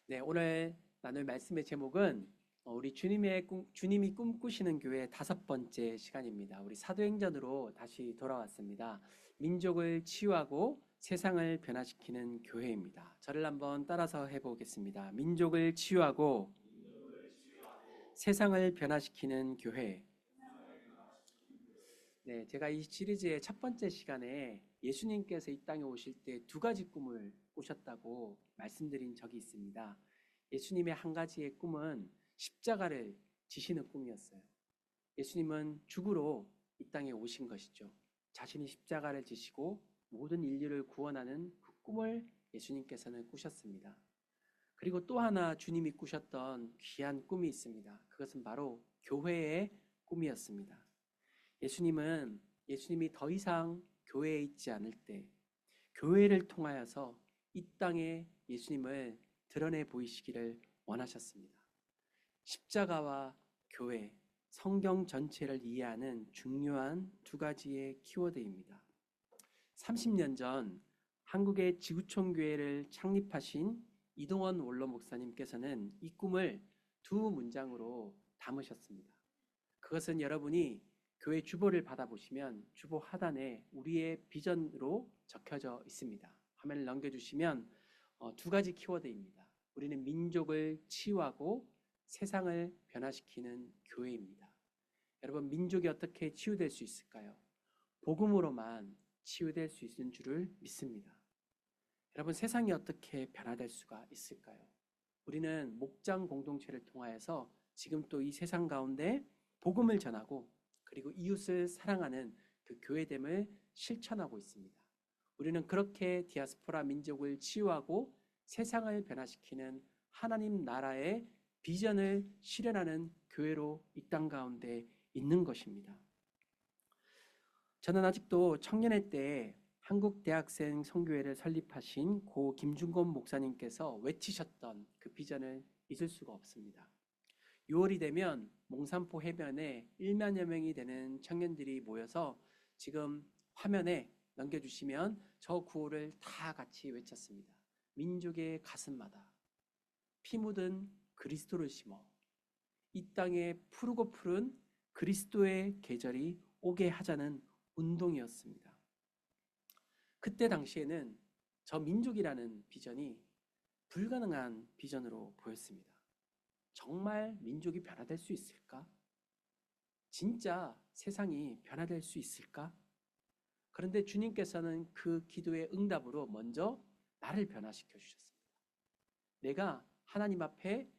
네, 오늘 나눌 말씀의 제목은 우리 주님이 꿈꾸시는 교회 5번째 시간입니다. 우리 사도행전으로 다시 돌아왔습니다. 민족을 치유하고 세상을 변화시키는 교회입니다. 저를 한번 따라서 해보겠습니다. 민족을 치유하고 세상을 변화시키는 교회. 네, 제가 이 시리즈의 첫 번째 시간에 예수님께서 이 땅에 오실 때 2가지 꿈을 꾸셨다고 말씀드린 적이 있습니다. 예수님의 한 가지의 꿈은 십자가를 지시는 꿈이었어요. 예수님은 죽으러 이 땅에 오신 것이죠. 자신이 십자가를 지시고 모든 인류를 구원하는 그 꿈을 예수님께서는 꾸셨습니다. 그리고 또 하나 주님이 꾸셨던 귀한 꿈이 있습니다. 그것은 바로 교회의 꿈이었습니다. 예수님이 더 이상 교회에 있지 않을 때 교회를 통하여서 이 땅에 예수님을 드러내 보이시기를 원하셨습니다. 십자가와 교회, 성경 전체를 이해하는 중요한 2가지의 키워드입니다. 30년 전 한국의 지구촌 교회를 창립하신 이동원 원로 목사님께서는 이 꿈을 2문장으로 담으셨습니다. 그것은 여러분이 교회 주보를 받아보시면 주보 하단에 우리의 비전으로 적혀져 있습니다. 화면을 넘겨주시면 2가지 키워드입니다. 우리는 민족을 치유하고 세상을 변화시키는 교회입니다. 여러분, 민족이 어떻게 치유될 수 있을까요? 복음으로만 치유될 수 있는 줄을 믿습니다. 여러분, 세상이 어떻게 변화될 수가 있을까요? 우리는 목장 공동체를 통하여서 지금 또 이 세상 가운데 복음을 전하고 그리고 이웃을 사랑하는 그 교회됨을 실천하고 있습니다. 우리는 그렇게 디아스포라 민족을 치유하고 세상을 변화시키는 하나님 나라의 비전을 실현하는 교회로 이 땅 가운데 있는 것입니다. 저는 아직도 청년회 때 한국대학생 선교회를 설립하신 고 김중건 목사님께서 외치셨던 그 비전을 잊을 수가 없습니다. 6월이 되면 몽산포 해변에 1만여 명이 되는 청년들이 모여서 지금 화면에 넘겨주시면 저 구호를 다 같이 외쳤습니다. 민족의 가슴마다 피 묻은 그리스도를 심어 이 땅에 푸르고 푸른 그리스도의 계절이 오게 하자는 운동이었습니다. 그때 당시에는 저 민족이라는 비전이 불가능한 비전으로 보였습니다. 정말 민족이 변화될 수 있을까? 진짜 세상이 변화될 수 있을까? 그런데 주님께서는 그 기도의 응답으로 먼저 나를 변화시켜 주셨습니다. 내가 하나님 앞에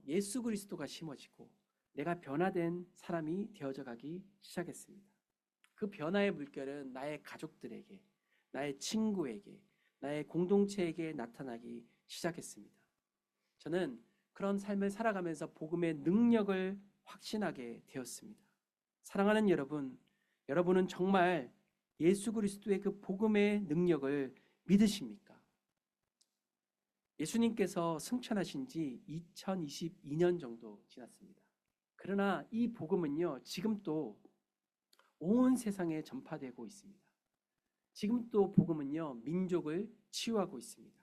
예수 그리스도가 심어지고 내가 변화된 사람이 되어져 가기 시작했습니다. 그 변화의 물결은 나의 가족들에게, 나의 친구에게, 나의 공동체에게 나타나기 시작했습니다. 저는 그런 삶을 살아가면서 복음의 능력을 확신하게 되었습니다. 사랑하는 여러분, 여러분은 정말 예수 그리스도의 그 복음의 능력을 믿으십니까? 예수님께서 승천하신 지 2022년 정도 지났습니다. 그러나 이 복음은요, 지금 또 온 세상에 전파되고 있습니다. 지금 또 복음은요, 민족을 치유하고 있습니다.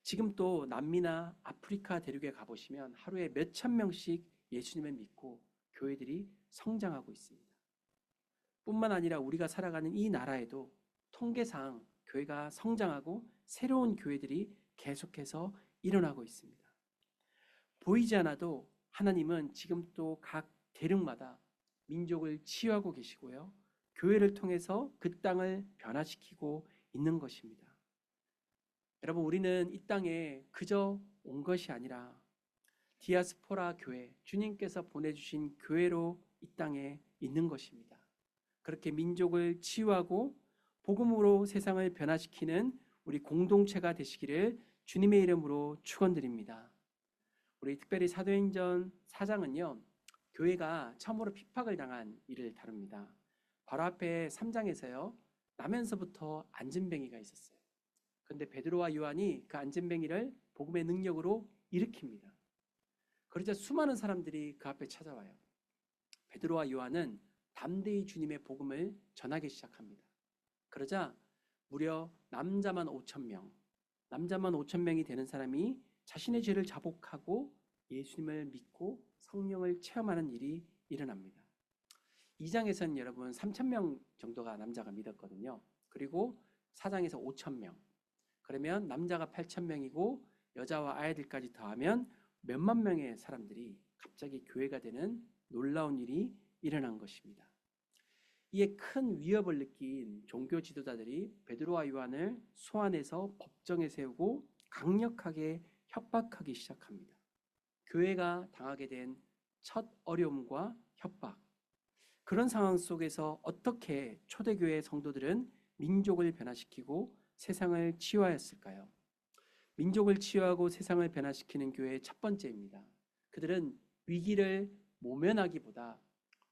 지금 또 남미나 아프리카 대륙에 가보시면 하루에 몇천 명씩 예수님을 믿고 교회들이 성장하고 있습니다. 뿐만 아니라 우리가 살아가는 이 나라에도 통계상 교회가 성장하고 새로운 교회들이 계속해서 일어나고 있습니다. 보이지 않아도 하나님은 지금 또 각 대륙마다 민족을 치유하고 계시고요. 교회를 통해서 그 땅을 변화시키고 있는 것입니다. 여러분, 우리는 이 땅에 그저 온 것이 아니라 디아스포라 교회, 주님께서 보내주신 교회로 이 땅에 있는 것입니다. 그렇게 민족을 치유하고 복음으로 세상을 변화시키는 우리 공동체가 되시기를 주님의 이름으로 축원드립니다. 우리 특별히 사도행전 4장은요, 교회가 처음으로 핍박을 당한 일을 다룹니다. 바로 앞에 3장에서요, 나면서부터 안진뱅이가 있었어요. 그런데 베드로와 요한이 그 안진뱅이를 복음의 능력으로 일으킵니다. 그러자 수많은 사람들이 그 앞에 찾아와요. 베드로와 요한은 담대히 주님의 복음을 전하기 시작합니다. 그러자 무려 남자만 5,000명, 남자만 5천 명이 되는 사람이 자신의 죄를 자복하고 예수님을 믿고 성령을 체험하는 일이 일어납니다. 2장에서는 여러분 3천 명 정도가 남자가 믿었거든요. 그리고 4장에서 5천 명. 그러면 남자가 8천 명이고 여자와 아이들까지 더하면 몇만 명의 사람들이 갑자기 교회가 되는 놀라운 일이 일어난 것입니다. 이에 큰 위협을 느낀 종교 지도자들이 베드로와 요한을 소환해서 법정에 세우고 강력하게 협박하기 시작합니다. 교회가 당하게 된 첫 어려움과 협박. 그런 상황 속에서 어떻게 초대교회 성도들은 민족을 변화시키고 세상을 치유하였을까요? 민족을 치유하고 세상을 변화시키는 교회의 첫 번째입니다. 그들은 위기를 모면하기보다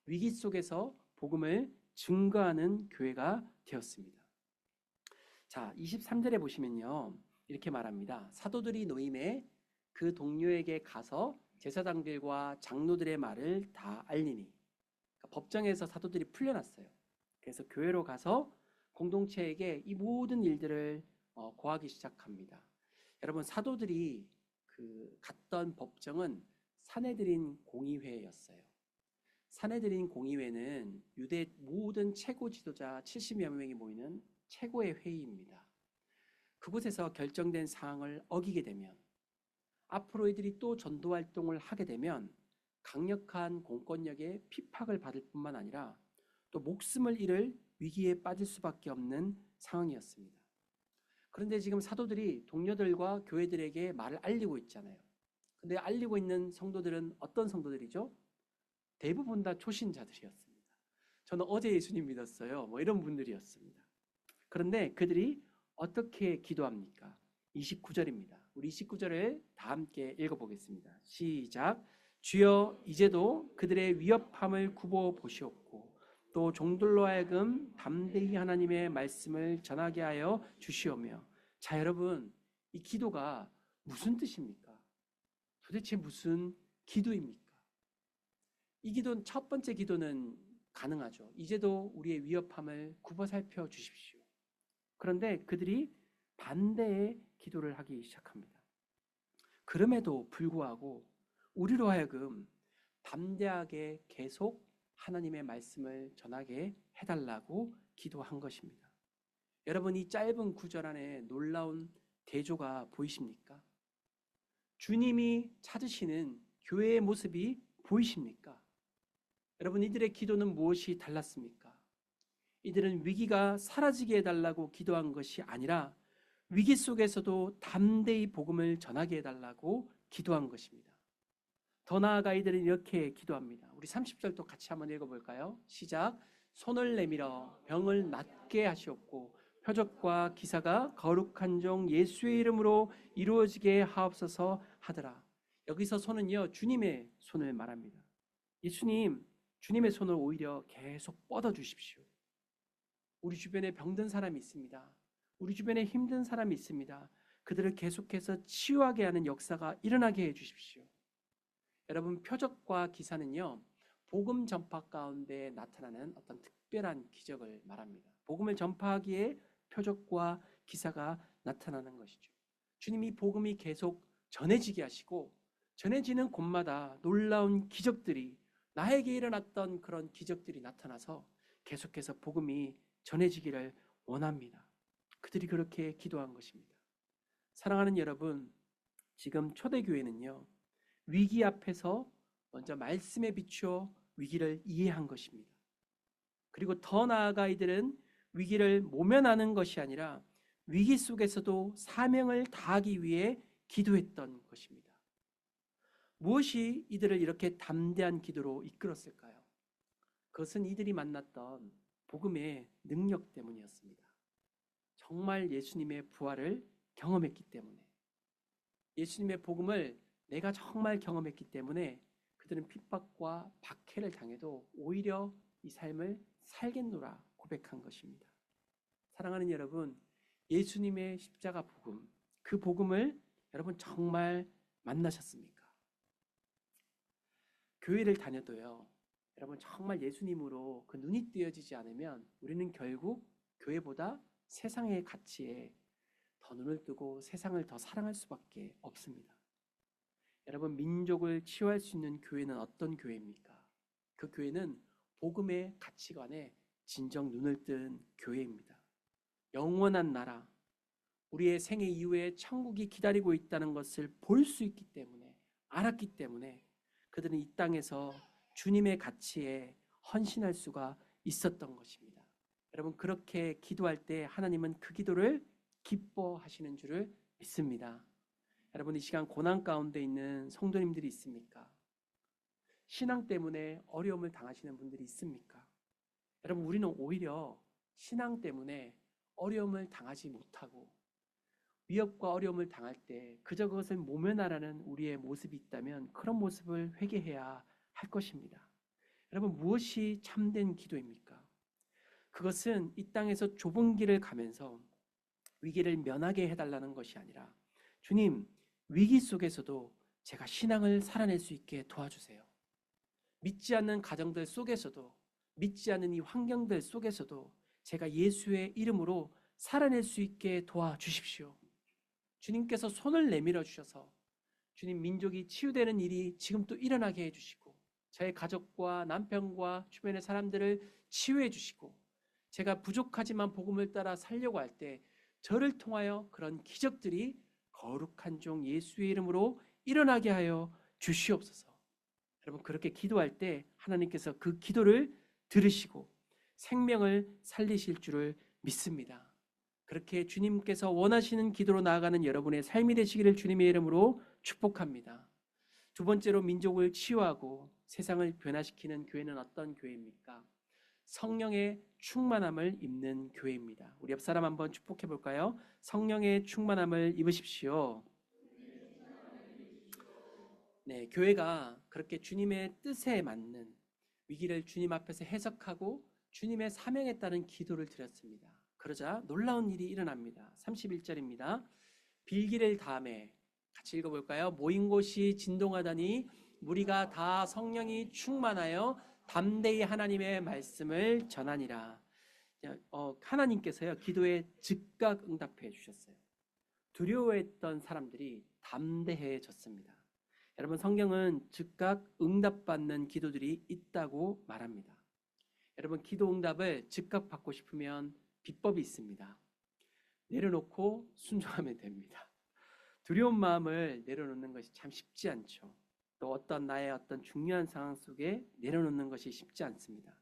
위기 속에서 복음을 증거하는 교회가 되었습니다. 자, 23절에 보시면요. 이렇게 말합니다. 사도들이 노임에 그 동료에게 가서 제사장들과 장로들의 말을 다 알리니. 그러니까 법정에서 사도들이 풀려났어요. 그래서 교회로 가서 공동체에게 이 모든 일들을 고하기 시작합니다. 여러분, 사도들이 갔던 법정은 사내들인 공의회였어요. 사내들인 공의회는 유대 모든 최고 지도자 70여 명이 모이는 최고의 회의입니다. 그곳에서 결정된 사항을 어기게 되면 앞으로 이들이 또 전도 활동을 하게 되면 강력한 공권력의 핍박을 받을 뿐만 아니라 또 목숨을 잃을 위기에 빠질 수밖에 없는 상황이었습니다. 그런데 지금 사도들이 동료들과 교회들에게 말을 알리고 있잖아요. 근데 알리고 있는 성도들은 어떤 성도들이죠? 대부분 다 초신자들이었습니다. 저는 어제 예수님 믿었어요. 이런 분들이었습니다. 그런데 그들이 어떻게 기도합니까? 29절입니다. 우리 29절을 다 함께 읽어보겠습니다. 시작. 주여 이제도 그들의 위협함을 굽어 보시옵고 또 종들로 하여금 담대히 하나님의 말씀을 전하게 하여 주시오며. 자, 여러분, 이 기도가 무슨 뜻입니까? 도대체 무슨 기도입니까? 이 기도는 첫 번째 기도는 가능하죠. 이제도 우리의 위협함을 굽어 살펴 주십시오. 그런데 그들이 반대의 기도를 하기 시작합니다. 그럼에도 불구하고 우리로 하여금 담대하게 계속 하나님의 말씀을 전하게 해달라고 기도한 것입니다. 여러분, 이 짧은 구절 안에 놀라운 대조가 보이십니까? 주님이 찾으시는 교회의 모습이 보이십니까? 여러분, 이들의 기도는 무엇이 달랐습니까? 이들은 위기가 사라지게 해달라고 기도한 것이 아니라 위기 속에서도 담대히 복음을 전하게 해달라고 기도한 것입니다. 더 나아가 이들은 이렇게 기도합니다. 우리 30절도 같이 한번 읽어볼까요? 시작. 손을 내밀어 병을 낫게 하시옵고 표적과 기사가 거룩한 종 예수의 이름으로 이루어지게 하옵소서 하더라. 여기서 손은요, 주님의 손을 말합니다. 예수님, 주님의 손을 오히려 계속 뻗어 주십시오. 우리 주변에 병든 사람이 있습니다. 우리 주변에 힘든 사람이 있습니다. 그들을 계속해서 치유하게 하는 역사가 일어나게 해 주십시오. 여러분, 표적과 기사는요, 복음 전파 가운데 나타나는 어떤 특별한 기적을 말합니다. 복음을 전파하기에 표적과 기사가 나타나는 것이죠. 주님이 복음이 계속 전해지게 하시고 전해지는 곳마다 놀라운 기적들이, 나에게 일어났던 그런 기적들이 나타나서 계속해서 복음이 전해지기를 원합니다. 그들이 그렇게 기도한 것입니다. 사랑하는 여러분, 지금 초대교회는요, 위기 앞에서 먼저 말씀에 비추어 위기를 이해한 것입니다. 그리고 더 나아가 이들은 위기를 모면하는 것이 아니라 위기 속에서도 사명을 다하기 위해 기도했던 것입니다. 무엇이 이들을 이렇게 담대한 기도로 이끌었을까요? 그것은 이들이 만났던 복음의 능력 때문이었습니다. 정말 예수님의 부활을 경험했기 때문에, 예수님의 복음을 내가 정말 경험했기 때문에 그들은 핍박과 박해를 당해도 오히려 이 삶을 살겠노라 고백한 것입니다. 사랑하는 여러분, 예수님의 십자가 복음, 그 복음을 여러분 정말 만나셨습니까? 교회를 다녀도요, 여러분 정말 예수님으로 그 눈이 뜨여지지 않으면 우리는 결국 교회보다 세상의 가치에 더 눈을 뜨고 세상을 더 사랑할 수밖에 없습니다. 여러분, 민족을 치유할 수 있는 교회는 어떤 교회입니까? 그 교회는 복음의 가치관에 진정 눈을 뜬 교회입니다. 영원한 나라, 우리의 생애 이후에 천국이 기다리고 있다는 것을 볼 수 있기 때문에, 알았기 때문에 그들은 이 땅에서 주님의 가치에 헌신할 수가 있었던 것입니다. 여러분, 그렇게 기도할 때 하나님은 그 기도를 기뻐하시는 줄을 믿습니다. 여러분, 이 시간 고난 가운데 있는 성도님들이 있습니까? 신앙 때문에 어려움을 당하시는 분들이 있습니까? 여러분, 우리는 오히려 신앙 때문에 어려움을 당하지 못하고 위협과 어려움을 당할 때 그저 그것을 모면하라는 우리의 모습이 있다면 그런 모습을 회개해야 할 것입니다. 여러분, 무엇이 참된 기도입니까? 그것은 이 땅에서 좁은 길을 가면서 위기를 면하게 해달라는 것이 아니라, 주님, 위기 속에서도 제가 신앙을 살아낼 수 있게 도와주세요. 믿지 않는 가정들 속에서도, 믿지 않는 이 환경들 속에서도 제가 예수의 이름으로 살아낼 수 있게 도와주십시오. 주님께서 손을 내밀어 주셔서 주님, 민족이 치유되는 일이 지금 또 일어나게 해주시고, 저의 가족과 남편과 주변의 사람들을 치유해 주시고, 제가 부족하지만 복음을 따라 살려고 할 때 저를 통하여 그런 기적들이 거룩한 종 예수의 이름으로 일어나게 하여 주시옵소서. 여러분, 그렇게 기도할 때 하나님께서 그 기도를 들으시고 생명을 살리실 줄을 믿습니다. 그렇게 주님께서 원하시는 기도로 나아가는 여러분의 삶이 되시기를 주님의 이름으로 축복합니다. 두 번째로, 민족을 치유하고 세상을 변화시키는 교회는 어떤 교회입니까? 성령의 충만함을 입는 교회입니다. 우리 옆 사람 한번 축복해 볼까요? 성령의 충만함을 입으십시오. 네, 교회가 그렇게 주님의 뜻에 맞는 위기를 주님 앞에서 해석하고 주님의 사명에 따른 기도를 드렸습니다. 그러자 놀라운 일이 일어납니다. 31절입니다. 빌기를 다음에 같이 읽어볼까요? 모인 곳이 진동하더니 무리가 다 성령이 충만하여 담대히 하나님의 말씀을 전하니라. 하나님께서요, 기도에 즉각 응답해 주셨어요. 두려워했던 사람들이 담대해졌습니다. 여러분, 성경은 즉각 응답받는 기도들이 있다고 말합니다. 여러분, 기도 응답을 즉각 받고 싶으면 비법이 있습니다. 내려놓고 순종하면 됩니다. 두려운 마음을 내려놓는 것이 참 쉽지 않죠. 또 어떤 나의 어떤 중요한 상황 속에 내려놓는 것이 쉽지 않습니다.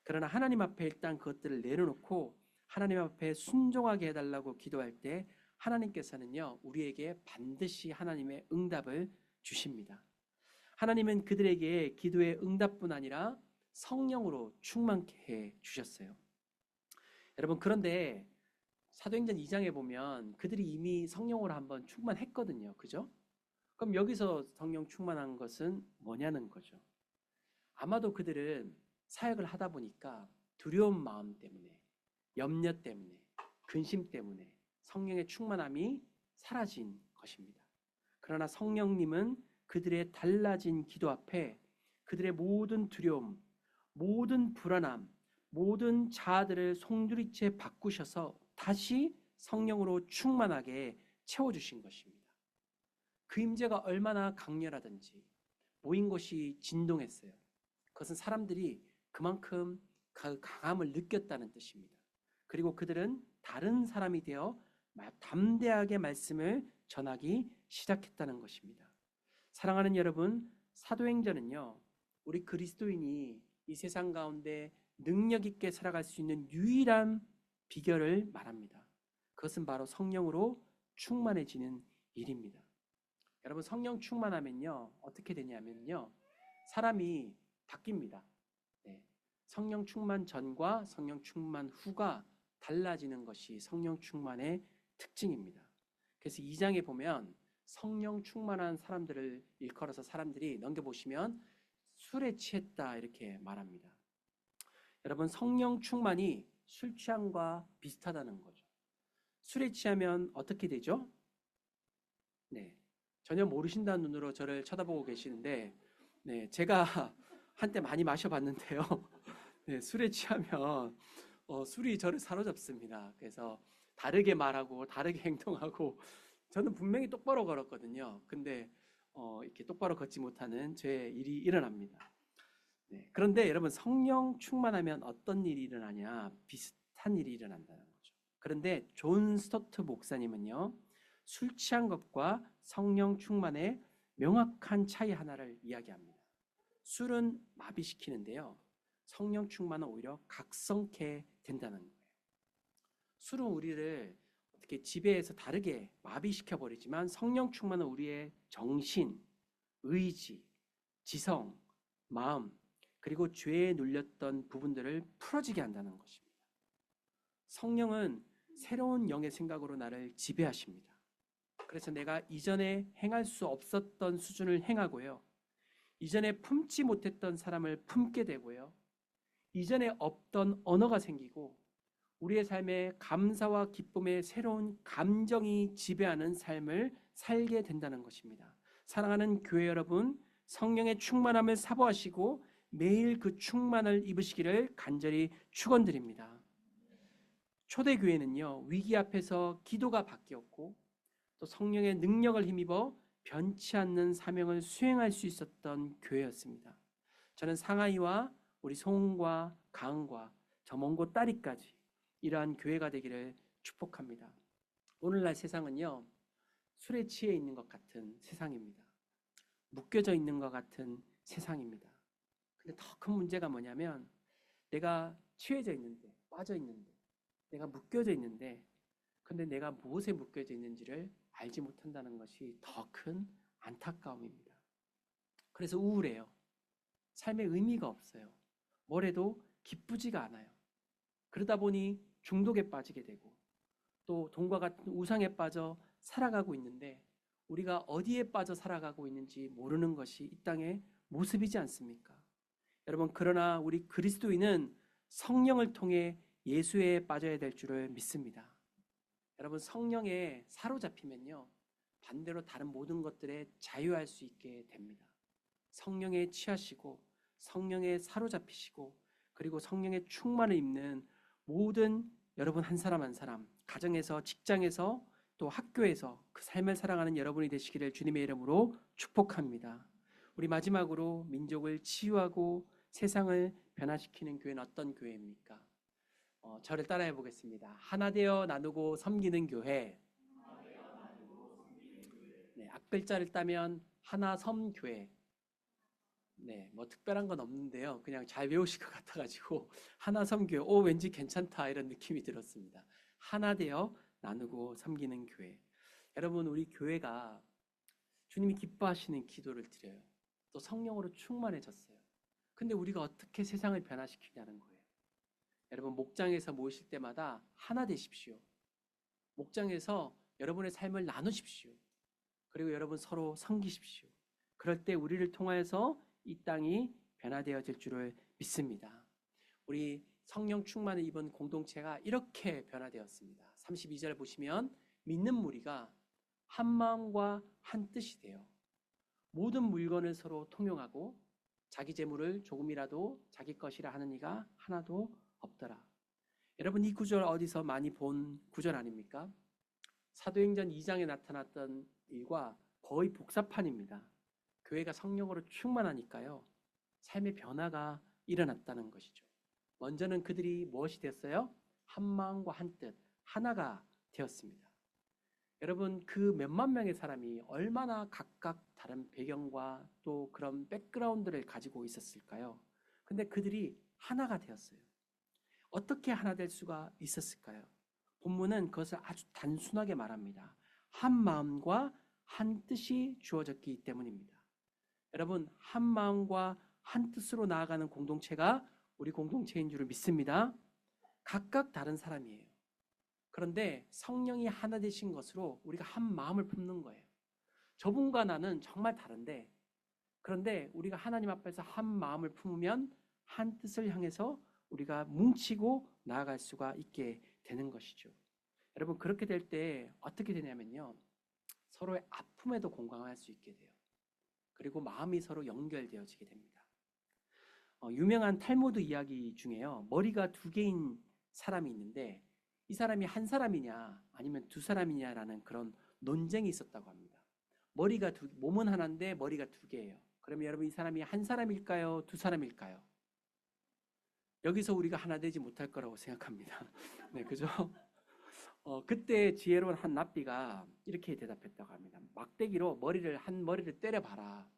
그러나 하나님 앞에 일단 그것들을 내려놓고 하나님 앞에 순종하게 해달라고 기도할 때 하나님께서는요, 우리에게 반드시 하나님의 응답을 주십니다. 하나님은 그들에게 기도의 응답뿐 아니라 성령으로 충만케 해 주셨어요. 여러분, 그런데 사도행전 2장에 보면 그들이 이미 성령으로 한번 충만했거든요. 그죠? 그럼 여기서 성령 충만한 것은 뭐냐는 거죠. 아마도 그들은 사역을 하다 보니까 두려운 마음 때문에, 염려 때문에, 근심 때문에 성령의 충만함이 사라진 것입니다. 그러나 성령님은 그들의 달라진 기도 앞에 그들의 모든 두려움, 모든 불안함, 모든 자아들을 송두리째 바꾸셔서 다시 성령으로 충만하게 채워주신 것입니다. 그 임재가 얼마나 강렬하든지 모인 곳이 진동했어요. 그것은 사람들이 그만큼 그 강함을 느꼈다는 뜻입니다. 그리고 그들은 다른 사람이 되어 담대하게 말씀을 전하기 시작했다는 것입니다. 사랑하는 여러분, 사도행전은요, 우리 그리스도인이 이 세상 가운데 능력 있게 살아갈 수 있는 유일한 비결을 말합니다. 그것은 바로 성령으로 충만해지는 일입니다. 여러분, 성령 충만하면요, 어떻게 되냐면요, 사람이 바뀝니다. 네. 성령 충만 전과 성령 충만 후가 달라지는 것이 성령 충만의 특징입니다. 그래서 2장에 보면 성령 충만한 사람들을 일컬어서 사람들이 넘겨보시면 술에 취했다 이렇게 말합니다. 여러분, 성령 충만이 술 취함과 비슷하다는 거죠. 술에 취하면 어떻게 되죠? 네, 전혀 모르신다는 눈으로 저를 쳐다보고 계시는데, 네, 제가 한때 많이 마셔봤는데요. 네, 술에 취하면 술이 저를 사로잡습니다. 그래서 다르게 말하고 다르게 행동하고 저는 분명히 똑바로 걸었거든요. 근데 이렇게 똑바로 걷지 못하는 제 일이 일어납니다. 네. 그런데 여러분 성령 충만하면 어떤 일이 일어나냐? 비슷한 일이 일어난다는 거죠. 그런데 존 스토트 목사님은요. 술 취한 것과 성령 충만의 명확한 차이 하나를 이야기합니다. 술은 마비시키는데요. 성령 충만은 오히려 각성케 된다는 거예요. 술은 우리를 어떻게 지배해서 다르게 마비시켜 버리지만 성령 충만은 우리의 정신, 의지, 지성, 마음 그리고 죄에 눌렸던 부분들을 풀어지게 한다는 것입니다. 성령은 새로운 영의 생각으로 나를 지배하십니다. 그래서 내가 이전에 행할 수 없었던 수준을 행하고요. 이전에 품지 못했던 사람을 품게 되고요. 이전에 없던 언어가 생기고 우리의 삶에 감사와 기쁨의 새로운 감정이 지배하는 삶을 살게 된다는 것입니다. 사랑하는 교회 여러분, 성령의 충만함을 사모하시고 매일 그 충만을 입으시기를 간절히 축원드립니다. 초대교회는요, 위기 앞에서 기도가 바뀌었고 또 성령의 능력을 힘입어 변치 않는 사명을 수행할 수 있었던 교회였습니다. 저는 상하이와 우리 송과 가은과 저 먼 곳 따리까지 이러한 교회가 되기를 축복합니다. 오늘날 세상은요, 술에 취해 있는 것 같은 세상입니다. 묶여져 있는 것 같은 세상입니다. 근데 더 큰 문제가 뭐냐면 내가 취해져 있는데, 빠져 있는데, 내가 묶여져 있는데, 근데 내가 무엇에 묶여져 있는지를 알지 못한다는 것이 더 큰 안타까움입니다. 그래서 우울해요. 삶에 의미가 없어요. 뭘 해도 기쁘지가 않아요. 그러다 보니 중독에 빠지게 되고 또 돈과 같은 우상에 빠져 살아가고 있는데 우리가 어디에 빠져 살아가고 있는지 모르는 것이 이 땅의 모습이지 않습니까? 여러분, 그러나 우리 그리스도인은 성령을 통해 예수에 빠져야 될 줄을 믿습니다. 여러분, 성령에 사로잡히면요, 반대로 다른 모든 것들에 자유할 수 있게 됩니다. 성령에 취하시고 성령에 사로잡히시고 그리고 성령의 충만을 입는 모든 여러분 한 사람 한 사람, 가정에서, 직장에서, 또 학교에서 그 삶을 살아가는 여러분이 되시기를 주님의 이름으로 축복합니다. 우리 마지막으로 민족을 치유하고 세상을 변화시키는 교회는 어떤 교회입니까? 저를 따라해 보겠습니다. 하나 되어 나누고 섬기는 교회. 네, 앞글자를 따면 하나 섬교회. 네, 뭐 특별한 건 없는데요. 그냥 잘 외우실 것 같아가지고 하나 섬교회, 왠지 괜찮다 이런 느낌이 들었습니다. 하나 되어 나누고 섬기는 교회. 여러분, 우리 교회가 주님이 기뻐하시는 기도를 드려요. 또 성령으로 충만해졌어요. 근데 우리가 어떻게 세상을 변화시키냐는 거예요. 여러분, 목장에서 모이실 때마다 하나 되십시오. 목장에서 여러분의 삶을 나누십시오. 그리고 여러분 서로 섬기십시오. 그럴 때 우리를 통하여서 이 땅이 변화되어질 줄을 믿습니다. 우리 성령 충만을 입은 공동체가 이렇게 변화되었습니다. 32절 보시면 믿는 무리가 한 마음과 한 뜻이 되어 모든 물건을 서로 통용하고 자기 재물을 조금이라도 자기 것이라 하는 이가 하나도 없더라. 여러분, 이 구절 어디서 많이 본 구절 아닙니까? 사도행전 2장에 나타났던 일과 거의 복사판입니다. 교회가 성령으로 충만하니까요, 삶의 변화가 일어났다는 것이죠. 먼저는 그들이 무엇이 됐어요? 한 마음과 한 뜻, 하나가 되었습니다. 여러분, 그 몇만 명의 사람이 얼마나 각각 다른 배경과 또 그런 백그라운드를 가지고 있었을까요? 근데 그들이 하나가 되었어요. 어떻게 하나 될 수가 있었을까요? 본문은 그것을 아주 단순하게 말합니다. 한 마음과 한 뜻이 주어졌기 때문입니다. 여러분, 한 마음과 한 뜻으로 나아가는 공동체가 우리 공동체인 줄을 믿습니다. 각각 다른 사람이에요. 그런데 성령이 하나 되신 것으로 우리가 한 마음을 품는 거예요. 저분과 나는 정말 다른데, 그런데 우리가 하나님 앞에서 한 마음을 품으면 한 뜻을 향해서 우리가 뭉치고 나아갈 수가 있게 되는 것이죠. 여러분, 그렇게 될 때 어떻게 되냐면요, 서로의 아픔에도 공감할 수 있게 돼요. 그리고 마음이 서로 연결되어지게 됩니다. 유명한 탈무드 이야기 중에요, 머리가 두 개인 사람이 있는데 이 사람이 한 사람이냐 아니면 두 사람이냐라는 그런 논쟁이 있었다고 합니다. 몸은 하나인데 머리가 두 개예요. 그러면 여러분 이 사람이 한 사람일까요? 두 사람일까요? 여기서 우리가 하나 되지 못할 거라고 생각합니다. 네, 그죠? 그때 지혜로운 한 납비가 이렇게 대답했다고 합니다. 막대기로 한 머리를 때려봐라.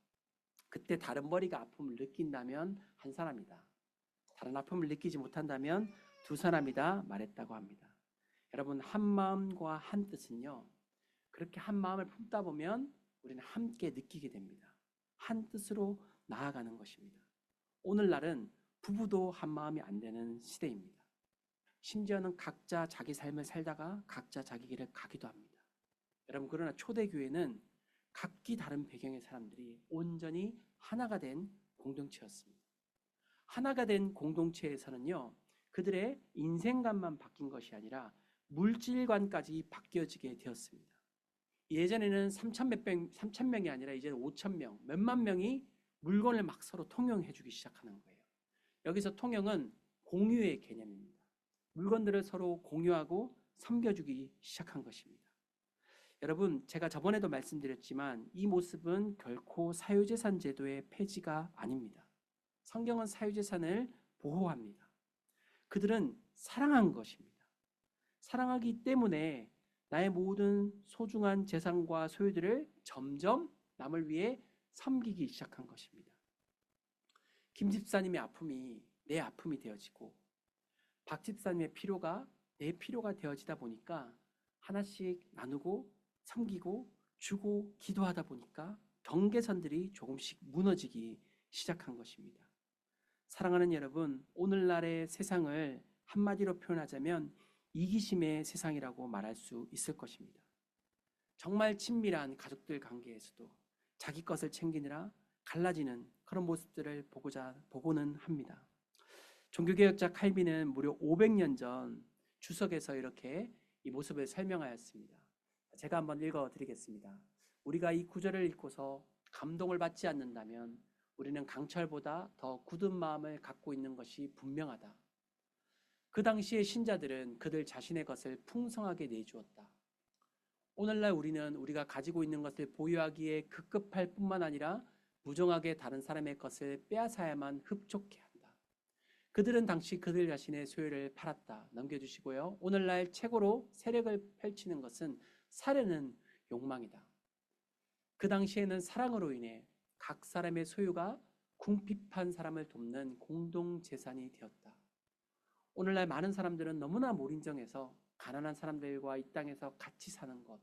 그때 다른 머리가 아픔을 느낀다면 한 사람이다. 다른 아픔을 느끼지 못한다면 두 사람이다 말했다고 합니다. 여러분 한 마음과 한 뜻은요. 그렇게 한 마음을 품다 보면 우리는 함께 느끼게 됩니다. 한 뜻으로 나아가는 것입니다. 오늘날은 부부도 한 마음이 안 되는 시대입니다. 심지어는 각자 자기 삶을 살다가 각자 자기 길을 가기도 합니다. 여러분 그러나 초대교회는 각기 다른 배경의 사람들이 온전히 하나가 된 공동체였습니다. 하나가 된 공동체에서는요. 그들의 인생관만 바뀐 것이 아니라 물질관까지 바뀌어지게 되었습니다. 예전에는 3,000명이 아니라 이제는 5,000명, 몇만 명이 물건을 막 서로 통용해 주기 시작하는 거예요. 여기서 통용은 공유의 개념입니다. 물건들을 서로 공유하고 섬겨주기 시작한 것입니다. 여러분 제가 저번에도 말씀드렸지만 이 모습은 결코 사유재산 제도의 폐지가 아닙니다. 성경은 사유재산을 보호합니다. 그들은 사랑한 것입니다. 사랑하기 때문에 나의 모든 소중한 재산과 소유들을 점점 남을 위해 섬기기 시작한 것입니다. 김 집사님의 아픔이 내 아픔이 되어지고 박 집사님의 필요가 내 필요가 되어지다 보니까 하나씩 나누고 섬기고 주고 기도하다 보니까 경계선들이 조금씩 무너지기 시작한 것입니다. 사랑하는 여러분, 오늘날의 세상을 한마디로 표현하자면 이기심의 세상이라고 말할 수 있을 것입니다. 정말 친밀한 가족들 관계에서도 자기 것을 챙기느라 갈라지는 그런 모습들을 보고는 합니다. 종교개혁자 칼빈은 무려 500년 전 주석에서 이렇게 이 모습을 설명하였습니다. 제가 한번 읽어드리겠습니다. 우리가 이 구절을 읽고서 감동을 받지 않는다면 우리는 강철보다 더 굳은 마음을 갖고 있는 것이 분명하다. 그 당시의 신자들은 그들 자신의 것을 풍성하게 내주었다. 오늘날 우리는 우리가 가지고 있는 것을 보유하기에 급급할 뿐만 아니라 무정하게 다른 사람의 것을 빼앗아야만 흡족해 한다. 그들은 당시 그들 자신의 소유를 팔았다. 넘겨주시고요. 오늘날 최고로 세력을 펼치는 것은 사려는 욕망이다. 그 당시에는 사랑으로 인해 각 사람의 소유가 궁핍한 사람을 돕는 공동재산이 되었다. 오늘날 많은 사람들은 너무나 몰인정해서 가난한 사람들과 이 땅에서 같이 사는 것,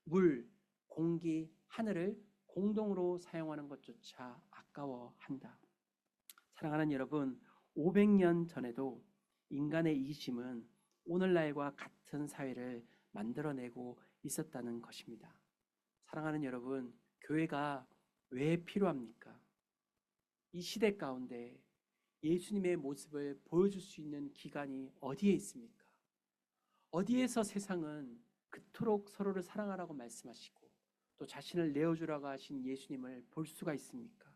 물, 공기, 하늘을 공동으로 사용하는 것조차 아까워한다. 사랑하는 여러분, 500년 전에도 인간의 이기심은 오늘날과 같은 사회를 만들어내고 있었다는 것입니다. 사랑하는 여러분, 교회가 왜 필요합니까? 이 시대 가운데 예수님의 모습을 보여줄 수 있는 기관이 어디에 있습니까? 어디에서 세상은 그토록 서로를 사랑하라고 말씀하시고 또 자신을 내어주라고 하신 예수님을 볼 수가 있습니까?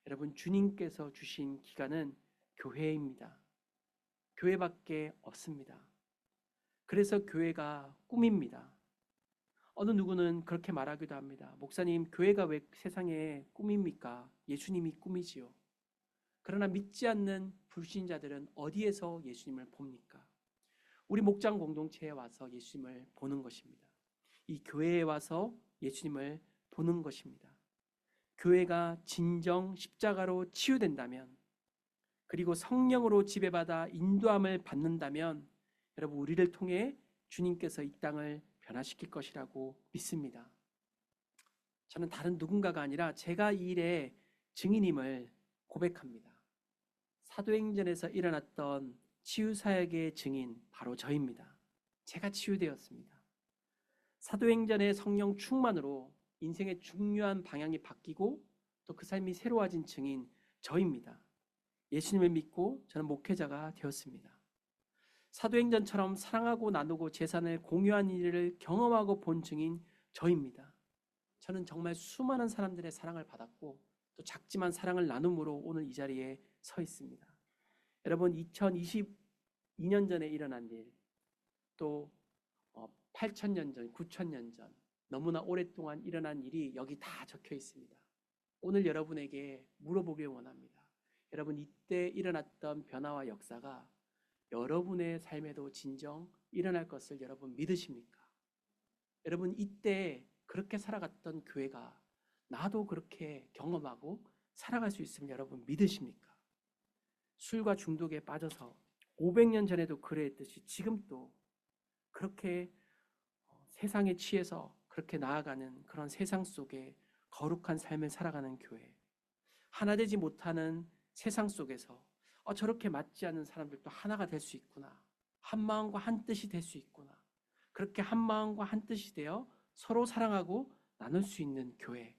여러분, 주님께서 주신 기관은 교회입니다. 교회밖에 없습니다. 그래서 교회가 꿈입니다. 어느 누구는 그렇게 말하기도 합니다. 목사님, 교회가 왜 세상의 꿈입니까? 예수님이 꿈이지요. 그러나 믿지 않는 불신자들은 어디에서 예수님을 봅니까? 우리 목장 공동체에 와서 예수님을 보는 것입니다. 이 교회에 와서 예수님을 보는 것입니다. 교회가 진정 십자가로 치유된다면, 그리고 성령으로 지배받아 인도함을 받는다면 여러분, 우리를 통해 주님께서 이 땅을 변화시킬 것이라고 믿습니다. 저는 다른 누군가가 아니라 제가 이 일의 증인임을 고백합니다. 사도행전에서 일어났던 치유사역의 증인 바로 저입니다. 제가 치유되었습니다. 사도행전의 성령 충만으로 인생의 중요한 방향이 바뀌고 또 그 삶이 새로워진 증인 저입니다. 예수님을 믿고 저는 목회자가 되었습니다. 사도행전처럼 사랑하고 나누고 재산을 공유한 일을 경험하고 본 증인 저입니다. 저는 정말 수많은 사람들의 사랑을 받았고 또 작지만 사랑을 나눔으로 오늘 이 자리에 서 있습니다. 여러분, 2022년 전에 일어난 일, 또 8,000년 전, 9,000년 전 너무나 오랫동안 일어난 일이 여기 다 적혀 있습니다. 오늘 여러분에게 물어보길 원합니다. 여러분, 이때 일어났던 변화와 역사가 여러분의 삶에도 진정 일어날 것을 여러분 믿으십니까? 여러분, 이때 그렇게 살아갔던 교회가 나도 그렇게 경험하고 살아갈 수 있으면 여러분 믿으십니까? 술과 중독에 빠져서 500년 전에도 그랬듯이 지금 또 그렇게 세상에 취해서 그렇게 나아가는 그런 세상 속에 거룩한 삶을 살아가는 교회, 하나 되지 못하는 세상 속에서 저렇게 맞지 않는 사람들도 하나가 될 수 있구나, 한 마음과 한 뜻이 될 수 있구나, 그렇게 한 마음과 한 뜻이 되어 서로 사랑하고 나눌 수 있는 교회,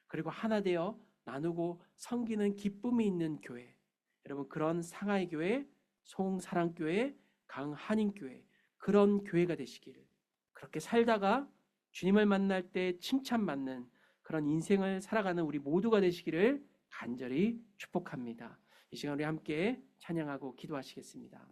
그리고 하나 되어 나누고 섬기는 기쁨이 있는 교회, 여러분 그런 상하이 교회, 송사랑교회, 강한인교회, 그런 교회가 되시기를, 그렇게 살다가 주님을 만날 때 칭찬받는 그런 인생을 살아가는 우리 모두가 되시기를 간절히 축복합니다. 이 시간 우리 함께 찬양하고 기도하시겠습니다.